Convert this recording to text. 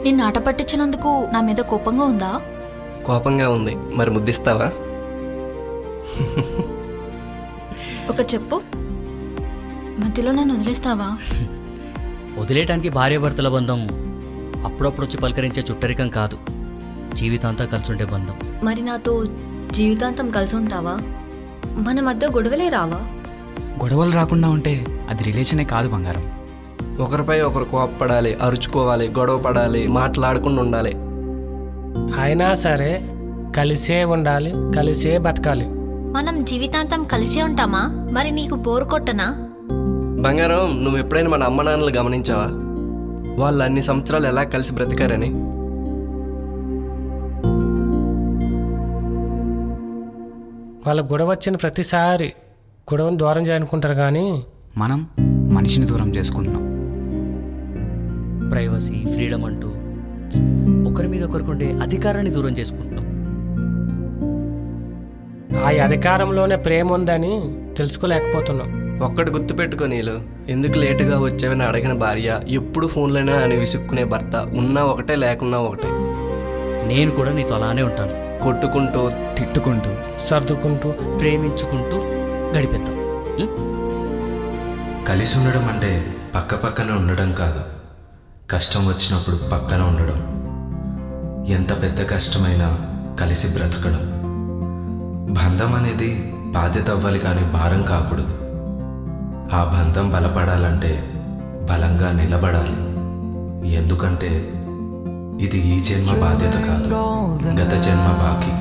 నిన్ను ఆట పట్టించినందుకు నా మీద కోపంగా ఉందా? కోపంగా ఉంది. మరి ముద్దిస్తావా? ఒకటి చెప్పు, మధ్యలో నన్ను వదిలేస్తావా? వదిలేయటానికి భార్యాభర్తల బంధం అప్పుడప్పుడు వచ్చి పలకరించే చుట్టరికం కాదు, జీవితాంతం కలిసి ఉండే బంధం. మరి నాతో జీవితాంతం కలిసి ఉంటావా? మన మధ్య గొడవలే రావా? గొడవలు రాకుండా ఉంటే అది రిలేషనే కాదు బంగారం. ఒకరిపై ఒకరు కోప్పడాలి, అరుచుకోవాలి, గొడవ పడాలి, మాట్లాడకుండా ఉండాలి. అయినా సరే కలిసే ఉండాలి, కలిసే బతకాలి. మనం జీవితాంతం కలిసే ఉంటామా? మరి నీకు బోరు కొట్టనా? బంగారం, నువ్వు ఎప్పుడైనా మన అమ్మ నాన్నలు గమనించావా? వాళ్ళు అన్ని సంవత్సరాలు ఎలా కలిసి బ్రతికారని? వాళ్ళ గొడవ వచ్చిన ప్రతిసారి గొడవను దూరం చేయాలనుకుంటారు, కానీ మనం మనిషిని దూరం చేసుకుంటున్నాం. ప్రైవసీ, ఫ్రీడమ్ అంటూ ఒకరి మీద ఒకరికుండే అధికారాన్ని దూరం చేసుకుంటున్నాం. ఆ అధికారంలోనే ప్రేమ ఉందని తెలుసుకోలేకపోతున్నాం. ఒక్కటి గుర్తుపెట్టుకో నీళ్ళు, ఎందుకు లేటుగా వచ్చావని అడిగిన భార్య, ఎప్పుడు ఫోన్లోనే అని విసుక్కునే భర్త, ఉన్నా ఒకటే లేకున్నా ఒకటే. నేను కూడా నీతో అలానే ఉంటాను, కొట్టుకుంటూ తిట్టుకుంటూ సర్దుకుంటూ ప్రేమించుకుంటూ గడిపేద్దాం. కలిసి ఉండడం అంటే పక్క పక్కన ఉండడం కాదు, కష్టం వచ్చినప్పుడు పక్కన ఉండడం. ఎంత పెద్ద కష్టమైనా కలిసి బ్రతకడం. బంధం అనేది బాధ్యత అవ్వాలి కానీ భారం కాకూడదు. ఆ బంధం బలపడాలంటే బలంగా నిలబడాలి. ఎందుకంటే ఇది ఈ జన్మ బాధ్యత కాదు, గత జన్మ బాకీ.